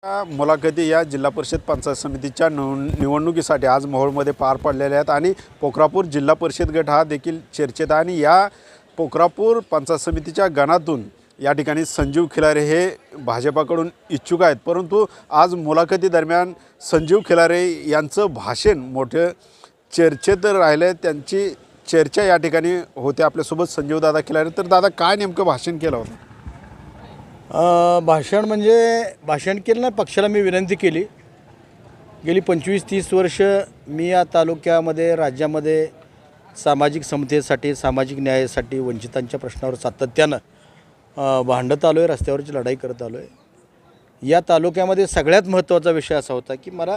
मुलाखती या जिल्हा परिषद पंचायत समितीच्या निवडणुकीसाठी आज मोहोळमध्ये पार पडलेल्या आहेत आणि पोखरापूर जिल्हा परिषद गट हा देखील चर्चेत आहे आणि या पोखरापूर पंचायत समितीच्या गणातून या ठिकाणी संजीव खिलारे हे भाजपाकडून इच्छुक आहेत। परंतु आज मुलाखती दरम्यान संजीव खिलारे यांचं भाषण मोठे चर्चेत राहिले, त्यांची चर्चा या ठिकाणी होते। आपल्यासोबत संजीव दादा खिलारे। तर दादा, काय नेमकं भाषण केलं होतं? भाषण म्हणजे भाषण केलं नाही, पक्षाला मी विनंती केली। गेली 25-30 वर्ष मी या तालुक्यामध्ये राज्यामध्ये सामाजिक समतेसाठी, सामाजिक न्यायासाठी, वंचितांच्या प्रश्नावर सातत्यानं भांडत आलो आहे, रस्त्यावरची लढाई करत आलो आहे। या तालुक्यामध्ये सगळ्यात महत्त्वाचा विषय असा होता की मला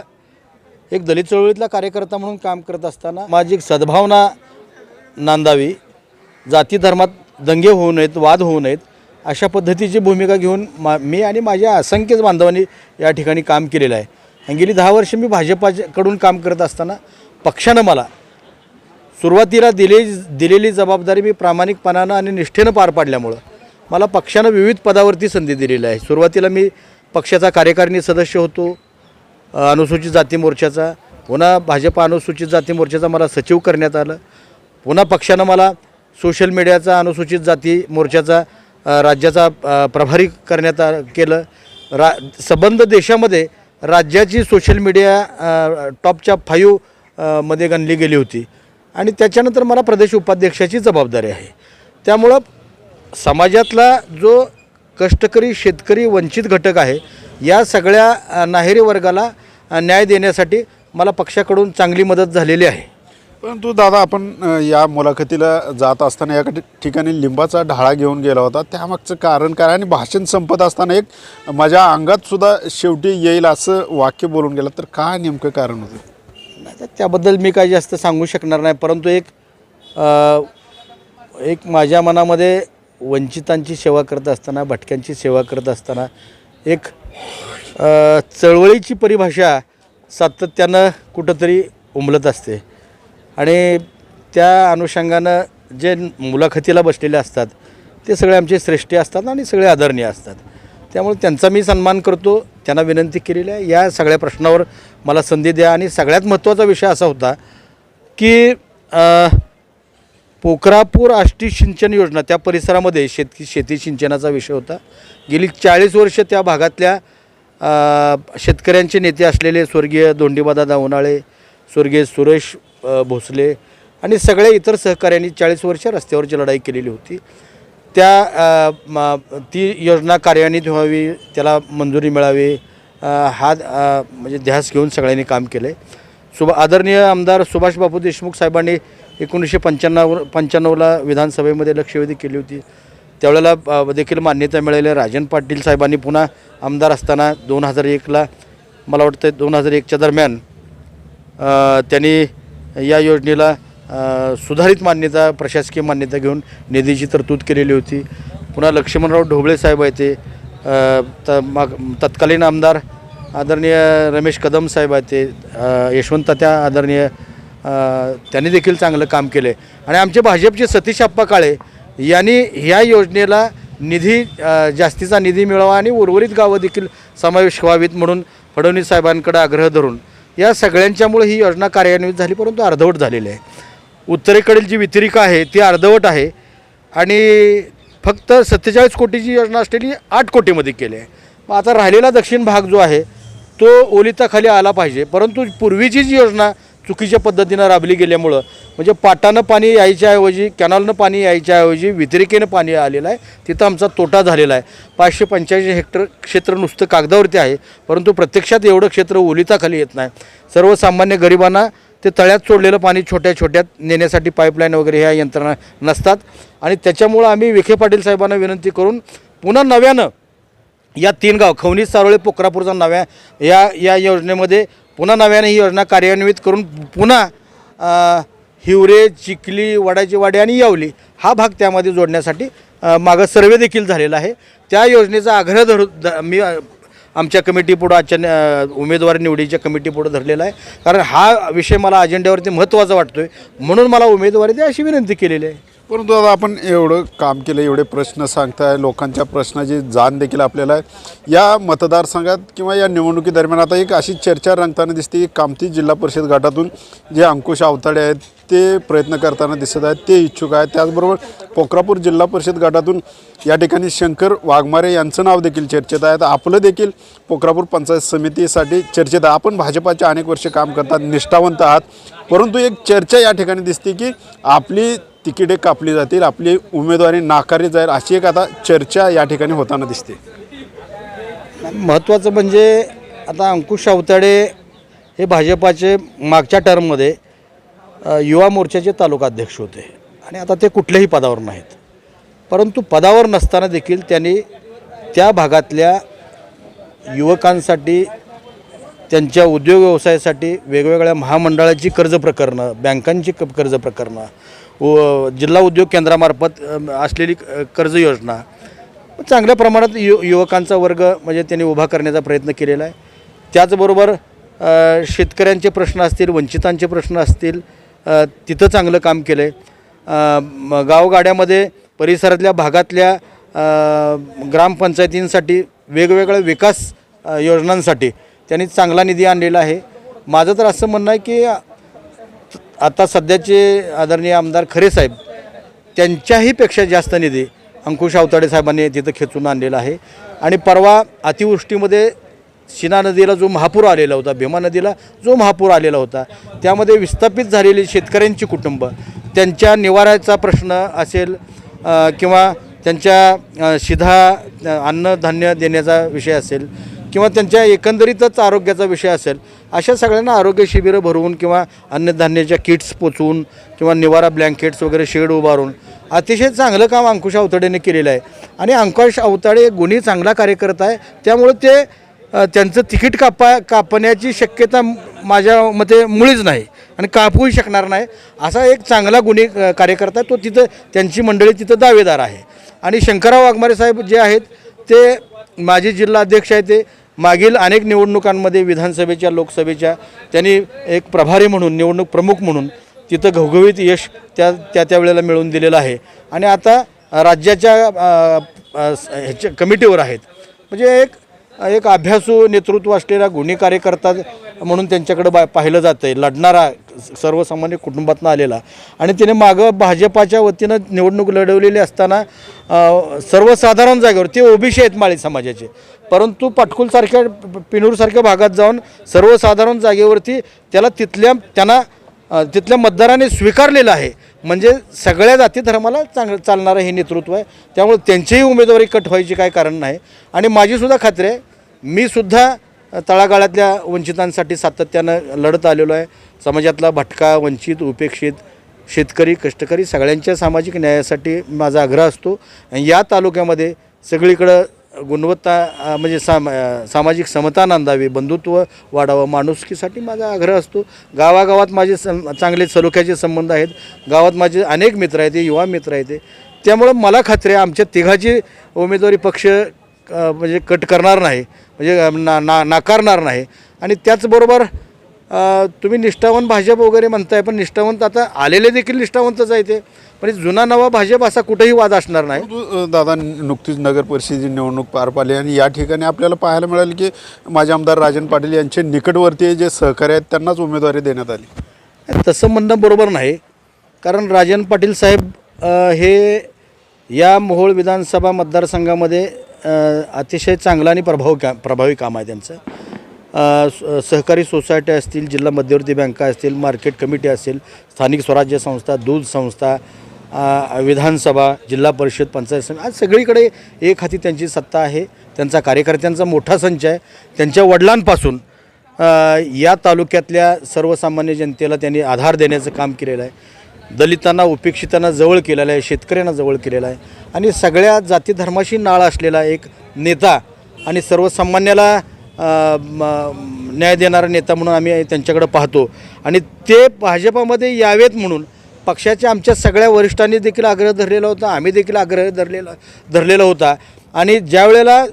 एक दलित चळवळीतला कार्यकर्ता म्हणून काम करत असताना सामाजिक सद्भावना नांदावी, जाती धर्मात दंगे होऊ नयेत, वाद होऊ नयेत, अशा पद्धतीची भूमिका घेऊन मी आणि माझ्या असंख्य बांधवांनी या ठिकाणी काम केलेलं आहे। आणि गेली 10 वर्ष मी भाजपाकडून काम करत असताना पक्षानं मला सुरुवातीला दिलेली जबाबदारी मी प्रामाणिकपणानं आणि निष्ठेनं पार पाडल्यामुळं मला पक्षानं विविध पदावरती संधी दिलेली आहे। सुरुवातीला मी पक्षाचा कार्यकारिणी सदस्य होतो, अनुसूचित जाती मोर्चाचा, पुन्हा भाजपा अनुसूचित जाती मोर्चाचा मला सचिव करण्यात आलं, पुन्हा पक्षानं मला सोशल मीडियाचा अनुसूचित जाती मोर्चाचा राज्याचा प्रभारी करण्यात केलं। संबंध देशामध्ये राज्याची सोशल मीडिया टॉपच्या 5 मध्ये गणली गेली होती आणि त्याच्यानंतर मला प्रदेश उपाध्यक्षाची जबाबदारी आहे। त्यामुळं समाजातला जो कष्टकरी, शेतकरी, वंचित घटक आहे, या सगळ्या नाहेरी वर्गाला न्याय देण्यासाठी मला पक्षाकडून चांगली मदत झालेली आहे। परंतु दादा, आपण या मुलाखतीला जात असताना या ठिकाणी लिंबाचा ढाळा घेऊन गेला होता, त्यामागचं कारण काय? आणि भाषण संपत असताना एक माझ्या अंगात सुद्धा शेवटी येईल असं वाक्य बोलून गेलं, तर काय नेमकं कारण होतं? नाही, त्याबद्दल मी काही जास्त सांगू शकणार नाही। परंतु एक माझ्या मनामध्ये वंचितांची सेवा करत असताना, भटक्यांची सेवा करत असताना एक चळवळीची परिभाषा सातत्यानं कुठंतरी उमलत असते आणि त्या अनुषंगानं जे मुलाखतीला बसलेले असतात ते सगळे आमचे श्रेष्ठी असतात आणि सगळे आदरणीय असतात। त्यामुळे त्यांचा मी सन्मान करतो, त्यांना विनंती केलेली आहे या सगळ्या प्रश्नावर मला संधी द्या। आणि सगळ्यात महत्त्वाचा विषय असा होता की पोखरापूर आष्टी सिंचन योजना, त्या परिसरामध्ये शेती सिंचनाचा विषय होता। गेली 40 वर्ष त्या भागातल्या शेतकऱ्यांचे नेते असलेले स्वर्गीय दोंडीबादा उन्हाळे, स्वर्गीय सुरेश भोसले आणि सगळे इतर सहकाऱ्यांनी 40 वर्ष रस्त्यावरची लढाई केलेली होती। ती योजना कार्यान्वित व्हावी, त्याला मंजुरी मिळावी, हा म्हणजे ध्यास घेऊन सगळ्यांनी काम केलं आहे। आदरणीय आमदार सुभाष बापू देशमुख साहेबांनी 1995ला विधानसभेमध्ये लक्षवेधी केली होती, त्यावेळेला देखील मान्यता मिळाली। राजन पाटील साहेबांनी पुन्हा आमदार असताना 2001ला, मला वाटतं 2001च्या दरम्यान त्यांनी या योजनेला सुधारित मान्यता, प्रशासकीय मान्यता घेऊन निधीची तरतूद केलेली होती। पुन्हा लक्ष्मणराव ढोबळे साहेब आहे ते तत्कालीन आमदार, आदरणीय रमेश कदम साहेब आहे ते, यशवंत तात्या आदरणीय, त्यांनी देखील चांगलं काम केलं आहे। आणि आमचे भाजपचे सतीश आप्पा काळे यांनी ह्या योजनेला जास्तीचा निधी मिळावा आणि उर्वरित गावं देखील समावेश व्हावीत म्हणून फडणवीस साहेबांकडे आग्रह धरून या सगळ्यांच्यामुळे ही योजना कार्यान्वित झाली, परंतु अर्धवट झालेली आहे। उत्तरेकडील जी वितरिका आहे ती अर्धवट आहे आणि फक्त 47 कोटीची योजना असलेली 8 कोटीमध्ये केली आहे। मग आता राहिलेला दक्षिण भाग जो आहे तो ओलिताखाली आला पाहिजे, परंतु पूर्वीची जी योजना चुकीच्या पद्धतीनं राबली गेल्यामुळं म्हणजे पाटानं पाणी यायच्याऐवजी, कॅनॉलनं पाणी यायच्याऐवजी वितरिकेनं पाणी आलेलं आहे, तिथं आमचा तोटा झालेला आहे। 585 हेक्टर क्षेत्र नुसतं कागदावरती आहे, परंतु प्रत्यक्षात एवढं क्षेत्र ओलिताखाली येत नाही। सर्वसामान्य गरिबांना ते तळ्यात सोडलेलं पाणी छोट्यात नेण्यासाठी पाईपलाईन वगैरे ह्या यंत्रणा नसतात आणि त्याच्यामुळं आम्ही विखे पाटील साहेबांना विनंती करून पुन्हा नव्यानं या 3 गाव खवणी, सारोळे, पोखरापूरचा नव्या या योजनेमध्ये पुन्हा नव्याने ही योजना कार्यान्वित करून पुन्हा हिवरे, चिखली, वडाची वाडी आणि यावली हा भाग त्यामध्ये जोडण्यासाठी मागं सर्वे देखील झालेला आहे। त्या योजनेचा आग्रह मी आमच्या कमिटीपुढं, आजच्या उमेदवारी निवडीच्या कमिटीपुढं धरलेला आहे, कारण हा विषय मला अजेंड्यावरती महत्त्वाचा वाटतो आहे, म्हणून मला उमेदवारी द्या अशी विनंती केलेली आहे। परंतु आता आपण एवढं काम केलं, एवढे प्रश्न सांगताय, लोकांच्या प्रश्नाची जाण देखील आपल्याला आहे. या मतदारसंघात किंवा या निवडणुकीदरम्यान आता एक अशी चर्चा रंगताना दिसते की कामती जिल्हा परिषद गटातून जे अंकुश आवताडे आहेत ते प्रयत्न करताना दिसत आहेत, ते इच्छुक आहेत. त्याचबरोबर पोखरापूर जिल्हा परिषद गटातून या ठिकाणी शंकर वाघमारे यांचं नाव देखील चर्चेत आहे. आपलं देखील पोखरापूर पंचायत समितीसाठी चर्चेत आहे. आपण भाजपाचे अनेक वर्ष काम करतात, निष्ठावंत आहात, परंतु एक चर्चा या ठिकाणी दिसते की आपली तिकिटे कापली जातील, आपली उमेदवारी नाकारली जाईल, अशी एक आता चर्चा या ठिकाणी होताना दिसते. महत्त्वाचं म्हणजे आता अंकुश आवताडे हे भाजपाचे मागच्या टर्ममध्ये युवा मोर्चाचे तालुका अध्यक्ष होते आणि आता ते कुठल्याही पदावर नाहीत. परंतु पदावर नसताना देखील त्यांनी त्या भागातल्या युवकांसाठी, त्यांच्या उद्योग व्यवसायासाठी वेगवेगळ्या महामंडळाची कर्ज प्रकरणं, बँकांची कर्ज प्रकरणं, जिल्हा उद्योग केंद्रामार्फत असलेली कर्ज योजना चांगल्या प्रमाणात युवकांचा वर्ग म्हणजे त्यांनी उभा करण्याचा प्रयत्न केलेला आहे. त्याचबरोबर शेतकऱ्यांचे प्रश्न असतील, वंचितांचे प्रश्न असतील, तिथं चांगलं काम केलं आहे. गावगाड्यामध्ये परिसरातल्या भागातल्या ग्रामपंचायतींसाठी वेगवेगळ्या विकास योजनांसाठी त्यांनी चांगला निधी आणलेला आहे. माझं तर असं म्हणणं आहे की आता सध्याचे आदरणीय आमदार खरे साहेब त्यांच्याहीपेक्षा जास्त निधी अंकुश आवताडे साहेबांनी तिथं खेचून आणलेला आहे. आणि परवा अतिवृष्टीमध्ये शिना नदीला जो महापूर आलेला होता, भीमा नदीला जो महापूर आलेला होता, त्यामध्ये विस्थापित झालेली शेतकऱ्यांची कुटुंब, त्यांच्या निवाऱ्याचा प्रश्न असेल किंवा त्यांच्या शिधा अन्नधान्य देण्याचा विषय असेल किंवा त्यांच्या एकंदरीतच आरोग्याचा विषय असेल, अशा सगळ्यांना आरोग्य शिबिरं भरवून किंवा अन्नधान्याच्या किट्स पोचवून किंवा निवारा ब्लँकेट्स वगैरे शेड उभारून अतिशय चांगलं काम अंकुश आवताडेने केलेलं आहे. आणि अंकुश आवताडे गुणी चांगला कार्यकर्ता आहे, त्यामुळे ते त्यांचं तिकीट कापण्याची शक्यता माझ्या मते मुळीच नाही आणि कापूही शकणार नाही. असा एक चांगला गुणी कार्यकर्ता तो तिथं, त्यांची मंडळी तिथं दावेदार आहे. आणि शंकरराव वाघमारे साहेब जे आहेत ते माजी जिल्हा अध्यक्ष आहेत, ते मागील अनेक निवडणुकांमध्ये विधानसभेच्या, लोकसभेच्या त्यांनी एक प्रभारी म्हणून, निवडणूक प्रमुख म्हणून तिथं घवघवीत यश त्या वेळेला मिळवून दिलेलं आहे. आणि आता राज्याच्या ह्याच्या कमिटीवर आहेत. म्हणजे एक अभ्यासू नेतृत्व असलेला गुणी कार्यकर्ता म्हणून त्यांच्याकडे पाहिलं जातं आहे, लढणारा सर्वसामान्य कुटुंबातून आलेला. आणि तिने मागं भाजपाच्या वतीनं निवडणूक लढवलेली असताना सर्वसाधारण जागेवर ते ओबीसी आहेत माळी समाजाचे, परंतु पाटकुलसारख्या, पिनूरसारख्या भागात जाऊन सर्वसाधारण जागेवरती त्यांना तिथल्या मतदाराने स्वीकारलेलं आहे. म्हणजे सगळ्या जाती धर्माला चालणारं हे नेतृत्व आहे. त्यामुळे त्यांचीही उमेदवारी कट व्हायची काय कारण नाही. आणि माझीसुद्धा खात्री आहे, मीसुद्धा तळागाळातल्या वंचितांसाठी सातत्यानं लढत आलेलो आहे. समाजातला भटका, वंचित, उपेक्षित, शेतकरी, कष्टकरी सगळ्यांच्या सामाजिक न्यायासाठी माझा आग्रह असतो. या तालुक्यामध्ये सगळीकडं गुणवत्ता म्हणजे सामाजिक समता नांदावी, बंधुत्व वाढावं, माणुसकीसाठी माझा आग्रह असतो. गावागावात माझे चांगले सलोख्याचे संबंध आहेत. गावात माझे अनेक मित्र आहेत, युवा मित्र आहेत. त्यामुळं मला खात्री आहे आमच्या तिघाची उमेदवारी पक्ष म्हणजे कट करणार नाही, म्हणजे नाकारणार नाही. आणि त्याचबरोबर तुम्ही निष्ठावंत भाजप वगैरे म्हणताय, पण निष्ठावंत आता आलेले देखील निष्ठावंतच आहे. ते म्हणजे जुना नवा भाजप असा कुठेही वाद असणार नाही. दादा, नुकतीच नगर परिषदेची निवडणूक पार पाडली आणि या ठिकाणी आपल्याला पाहायला मिळालं की माजी आमदार राजन पाटील यांचे निकटवर्तीय जे सहकारी आहेत त्यांनाच उमेदवारी देण्यात आली. तसं म्हणणं बरोबर नाही, कारण राजन पाटील साहेब हे या मोहोळ विधानसभा मतदारसंघामध्ये अतिशय चांगलं आणि प्रभावी काम आहे त्यांचं. सहकारी सोसायटी असतील, जिल्हा मध्यवर्ती बँका असतील, मार्केट कमिटी असेल, स्थानिक स्वराज्य संस्था, दूध संस्था, विधानसभा, जिल्हा परिषद, पंचायत समिती, आज सगळीकडे एक हाती त्यांची सत्ता आहे. त्यांचा कार्यकर्त्यांचा मोठा संच आहे. त्यांच्या वडिलांपासून या तालुक्यातल्या सर्वसामान्य जनतेला त्यांनी आधार देण्याचं काम केलेलं आहे. दलितांना, उपेक्षितांना जवळ केलेलं आहे, शेतकऱ्यांना जवळ केलेलं आहे. आणि सगळ्या जाती धर्माशी नाळ असलेला एक नेता आणि सर्वसामान्याला न्याय देणारा नेता म्हणून आम्ही त्यांच्याकडे पाहतो. आणि ते भाजपामध्ये यावेत म्हणून पक्षाच्या आमच्या सगळ्या वरिष्ठांनी देखील आग्रह धरलेला होता, आम्ही देखील आग्रह धरलेला होता. आणि ज्या वेळेला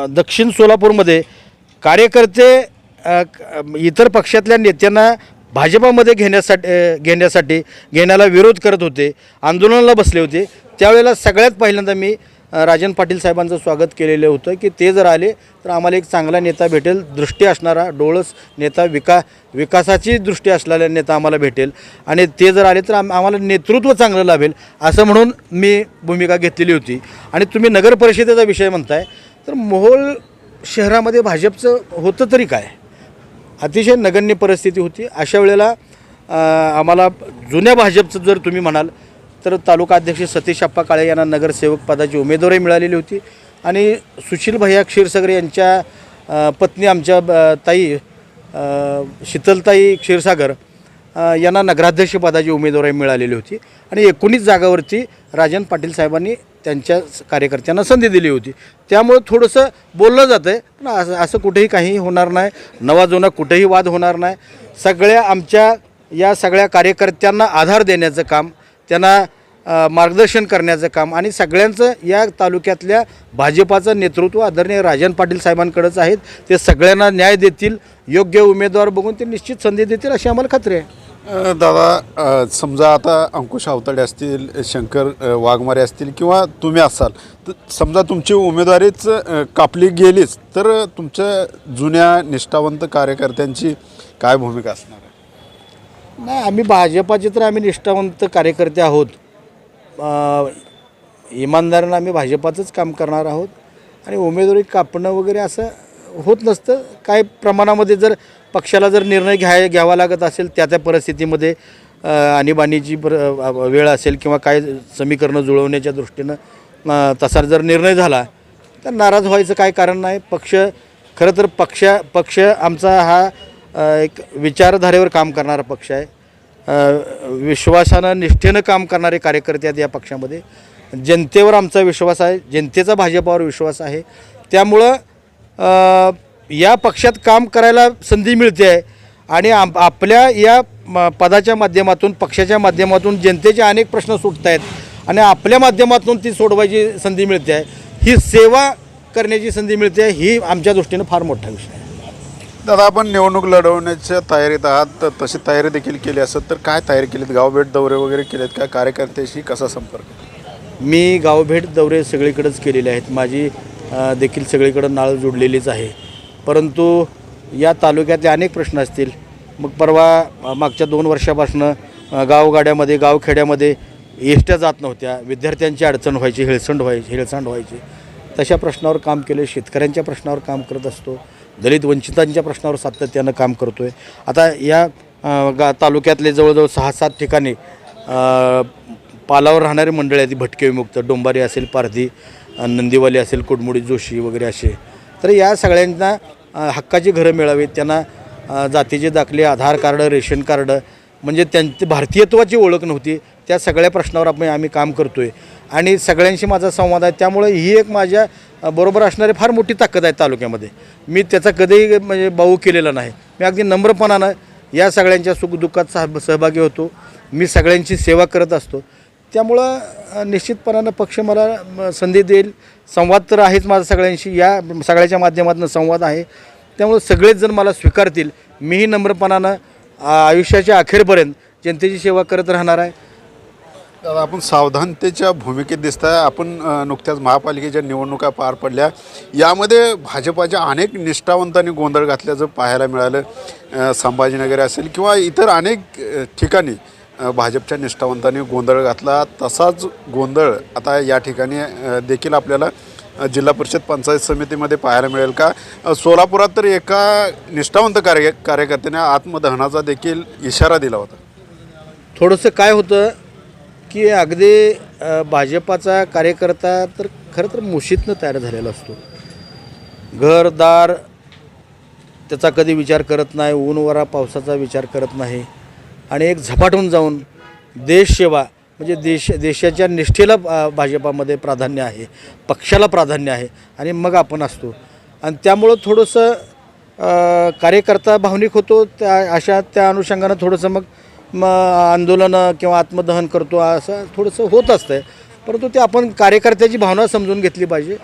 दक्षिण सोलापूरमध्ये कार्यकर्ते इतर पक्षातल्या नेत्यांना भाजपामध्ये घेण्याला विरोध करत होते, आंदोलनाला बसले होते, त्यावेळेला सगळ्यात पहिल्यांदा मी राजन पाटील साहेबांचं स्वागत केलेलं होतं की ते जर आले तर आम्हाला एक चांगला नेता भेटेल, दृष्टी असणारा, डोळस नेता, विकासाची दृष्टी असलेला नेता आम्हाला भेटेल आणि ते जर आले तर आम्हाला नेतृत्व चांगलं लाभेल असं म्हणून मी भूमिका घेतलेली होती. आणि तुम्ही नगर परिषदेचा विषय म्हणताय तर मोहोळ शहरामध्ये भाजपचं होतं तरी काय, अतिशय नगण्य परिस्थिती होती. अशा वेळेला आम्हाला जुन्या भाजपचं जर तुम्ही म्हणाल तर तालुका अध्यक्ष सतीश अप्पा काळे यांना नगरसेवक पदाची उमेदवारी मिळालेली होती आणि सुशील भैया क्षीरसागर यांच्या पत्नी आमच्या ताई शीतलताई क्षीरसागर यांना नगराध्यक्ष पदाची उमेदवारी मिळालेली होती आणि 19 जागावरती राजन पाटील साहेबांनी त्यांच्या कार्यकर्त्यांना संधी दिली होती. त्यामुळं थोडंसं बोललं जातं आहे, पण असं कुठेही काही होणार नाही, नवा जुना कुठेही वाद होणार नाही. सगळ्या आमच्या या सगळ्या कार्यकर्त्यांना आधार देण्याचं काम, त्यांना मार्गदर्शन करण्याचं काम आणि सगळ्यांचं या तालुक्यातल्या भाजपाचं नेतृत्व आदरणीय राजन पाटील साहेबांकडेच आहेत. ते सगळ्यांना न्याय देतील, योग्य उमेदवार बघून ते निश्चित संधी देतील अशी आम्हाला खात्री आहे. दादा, समजा आता अंकुश आवताडे असतील, शंकर वाघमारे असतील किंवा तुम्ही असाल तर समजा तुमची उमेदवारीच कापली गेलीच तर तुमच्या जुन्या निष्ठावंत कार्यकर्त्यांची काय भूमिका असणार आहे? नाही, आम्ही भाजपाचे तर आम्ही निष्ठावंत कार्यकर्ते आहोत. इमानदारीनं आम्ही भाजपाचंच काम करणार आहोत आणि उमेदवारी कापणं वगैरे असं होत नसतं. काय प्रमाणामध्ये जर पक्षाला जर निर्णय घ्यावा लागत असेल त्या परिस्थितीमध्ये आणीबाणीची वेळ असेल किंवा काय समीकरणं जुळवण्याच्या दृष्टीनं तसा जर निर्णय झाला तर नाराज व्हायचं काय कारण नाही. खरं तर पक्ष आमचा हा एक विचारधारेवर काम करणारा पक्ष आहे. विश्वासानं निष्ठेनं काम करणारे कार्यकर्ते आहेत या पक्षामध्ये. जनतेवर आमचा विश्वास आहे, जनतेचा भाजपावर विश्वास आहे. त्यामुळं या पक्षात काम करायला संधी मिळते आहे आणि आपल्या या पदाच्या माध्यमातून, पक्षाच्या माध्यमातून जनतेचे अनेक प्रश्न सुटत आहेत आणि आपल्या माध्यमातून ती सोडवायची संधी मिळते आहे. ही सेवा करण्याची संधी मिळते आहे, ही आमच्या दृष्टीनं फार मोठा विषय आहे. दादा, आपण निवडणूक लढवण्याच्या तयारीत आहात, तर तशी तयारी देखील केली असत तर काय तयारी केलीत? गावभेट दौरे वगैरे केलेत का? कार्यकर्त्याशी कसा संपर्क? मी गावभेट दौरे सगळीकडेच केलेले आहेत. माझी देखील सगळीकडं नाळ जोडलेलीच आहे. परंतु या तालुक्यातले अनेक प्रश्न असतील. मग परवा मागच्या 2 वर्षापासून गावगाड्यामध्ये, गावखेड्यामध्ये एसट्या जात नव्हत्या, विद्यार्थ्यांची अडचण व्हायची, हेळसांड व्हायची. तशा प्रश्नावर काम केलं. शेतकऱ्यांच्या प्रश्नावर काम करत असतो, दलित वंचितांच्या प्रश्नावर सातत्यानं काम करतो आहे. आता या तालुक्यातले जवळजवळ 6-7 ठिकाणी पालावर राहणारी मंडळी आहेत, भटके विमुक्त, डोंबारी असेल, पारधी, नंदीवाली असेल, कुडमुडी, जोशी वगैरे असे. तर या सगळ्यांना हक्काची घरं मिळावीत, त्यांना जातीचे दाखले, आधार कार्ड, रेशन कार्ड, म्हणजे त्यांची भारतीयत्वाची ओळख नव्हती, त्या सगळ्या प्रश्नावर आम्ही काम करतो आहे आणि सगळ्यांशी माझा संवाद आहे. त्यामुळे ही एक माझ्या बरोबर असणारी फार मोठी ताकद आहे तालुक्यामध्ये. मी त्याचा कधीही म्हणजे बाऊ केलेला नाही. मी अगदी नम्रपणानं या सगळ्यांच्या सुखदुःखात सहभागी होतो. मी सगळ्यांची सेवा करत असतो. त्यामुळं निश्चितपणानं पक्ष मला संधी देईल. संवाद तर आहेच माझा सगळ्यांशी, या सगळ्याच्या माध्यमातून संवाद आहे. त्यामुळं सगळेच जण मला स्वीकारतील. मीही नम्रपणानं आयुष्याच्या अखेरपर्यंत जनतेची सेवा करत राहणार आहे. दादा, आपण सावधानतेच्या भूमिकेत दिसत आहे. आपण नुकत्याच महापालिकेच्या निवडणुका पार पडल्या, यामध्ये भाजपाच्या अनेक निष्ठावंतांनी गोंधळ घातल्याचं पाहायला मिळालं. संभाजीनगर असेल किंवा इतर अनेक ठिकाणी भाजपच्या निष्ठावंतांनी गोंधळ घातला. तसाच गोंधळ आता या ठिकाणी देखील आपल्याला जिल्हा परिषद पंचायत समितीमध्ये पाहायला मिळेल का? सोलापुरात तर एका निष्ठावंत कार्यकर्त्याने आत्मदहनाचा देखील इशारा दिला होता. थोडंसं काय होतं की अगदी भाजपाचा कार्यकर्ता तर खरं तर मुशीतनं तयार झालेला असतो. घरदार त्याचा कधी विचार करत नाही, ऊन वारा पावसाचा विचार करत नाही आणि एक झपाटून जाऊन देशसेवा म्हणजे देशाच्या निष्ठेला भाजपामध्ये प्राधान्य आहे, पक्षाला प्राधान्य आहे आणि मग आपण असतो. आणि त्यामुळं थोडंसं कार्यकर्ता भावनिक होतो. त्या अनुषंगानं थोडंसं मग आंदोलनं किंवा आत्मदहन करतो असं थोडंसं होत असतं. परंतु ते आपण कार्यकर्त्याची भावना समजून घेतली पाहिजे.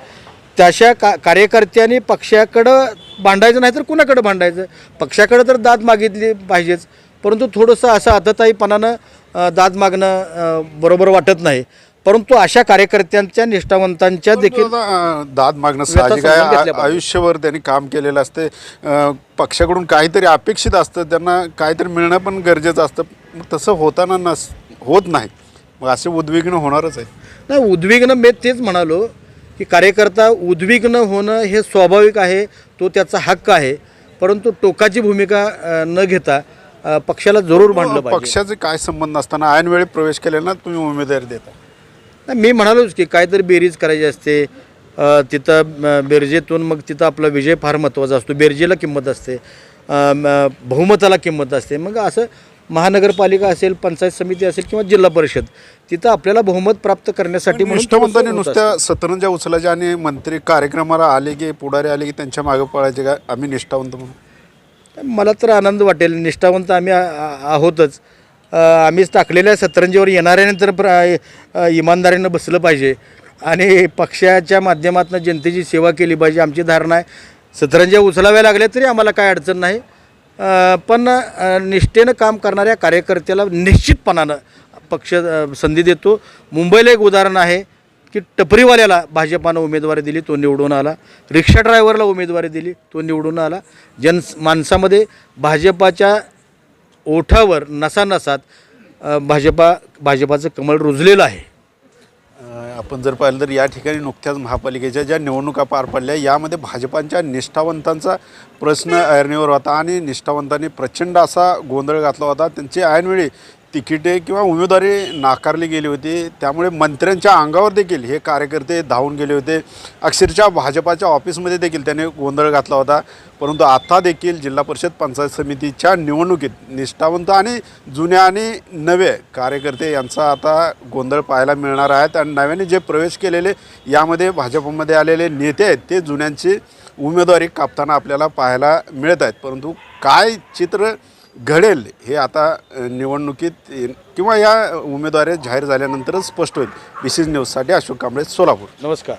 त्याच्या कार्यकर्त्यांनी पक्षाकडं भांडायचं नाही तर कुणाकडं भांडायचं? पक्षाकडं तर दाद मागितली पाहिजेच, परंतु थोडंसं असं आतताईपणानं दाद मागणं बरोबर वाटत नाही. परंतु अशा कार्यकर्त्यांच्या निष्ठावंतांच्या देखील दाद मागणं व्यथा साहजिक समजून आहे. घेतल्या पाहिजे. आयुष्यभर त्यांनी काम केलेलं असते. पक्षाकडून काहीतरी अपेक्षित असतं, त्यांना काहीतरी मिळणं पण गरजेचं असतं. मग तसं होताना होत नाही, मग असे उद्विग्न होणारच आहे. नाही, उद्विग्न मी तेच म्हणालो की कार्यकर्ता उद्विग्न होणं हे स्वाभाविक आहे, तो त्याचा हक्क आहे. परंतु टोकाची भूमिका न घेता पक्षाला जरूर मांडलं पाहिजे. पक्षाचे काय संबंध असताना ऐन वेळी प्रवेश केल्यानं तुम्ही उमेदवारी देता. नाही, मी म्हणालोच की काहीतरी बेरीज करायची असते. तिथं बेरजेतून मग तिथं आपला विजय फार महत्त्वाचा असतो. बेरजेला किंमत असते, बहुमताला किंमत असते. मग असं महानगरपालिका असेल, पंचायत समिती असेल किंवा जिल्हा परिषद, तिथं आपल्याला बहुमत प्राप्त करण्यासाठी म्हणून निष्ठावंतांनी होत नुसत्या सतरंजा उचलायच्या आणि मंत्री कार्यक्रमाला आले की पुढारी आले की त्यांच्या मागे पळायचे का आम्ही निष्ठावंत म्हणून? मला तर आनंद वाटेल. निष्ठावंत आम्ही आहोतच. आम्हीच टाकलेल्या सतरंजीवर येणाऱ्यानंतर इमानदारीनं बसलं पाहिजे आणि पक्षाच्या माध्यमातून जनतेची सेवा केली पाहिजे. आमची धारणा आहे, सतरंज्या उचलाव्या लागल्या तरी आम्हाला काय अडचण नाही. पण निष्ठेनं काम करणाऱ्या कार्यकर्त्याला निश्चितपणानं पक्ष संधी देतो. मुंबईला एक उदाहरण आहे की टपरीवाल्याला भाजपानं उमेदवारी दिली, तो निवडून आला. रिक्षा ड्रायव्हरला उमेदवारी दिली, तो निवडून आला. माणसामध्ये भाजपाच्या ओठावर नसानसात भाजपाचं कमळ रुजलेलं आहे. आपण जर पाहिलं तर या ठिकाणी नुकत्याच महापालिकेच्या ज्या निवडणुका पार पडल्या यामध्ये भाजपांच्या निष्ठावंतांचा प्रश्न ऐरणीवर होता आणि निष्ठावंतांनी प्रचंड असा गोंधळ घातला होता. त्यांची ऐनवेळी तिकिटे किंवा उमेदवारी नाकारली गेली होती. त्यामुळे मंत्र्यांच्या अंगावर देखील हे कार्यकर्ते धावून गेले होते. अक्षरशः भाजपाच्या ऑफिसमध्ये देखील त्याने गोंधळ घातला होता. परंतु आता देखील जिल्हा परिषद पंचायत समितीच्या निवडणुकीत निष्ठावंत आणि जुन्या आणि नवे कार्यकर्ते यांचा आता गोंधळ पाहायला मिळणार आहेत. आणि नव्याने जे प्रवेश केलेले यामध्ये भाजपमध्ये आलेले नेते आहेत ते जुन्यांची उमेदवारी कापताना आपल्याला पाहायला मिळत आहेत. परंतु काय चित्र घडेल हे आता निवडणुकीत किंवा या उमेदवारी जाहीर झाल्यानंतरच स्पष्ट होईल. BCG न्यूजसाठी अशोक कांबळे, सोलापूर. नमस्कार.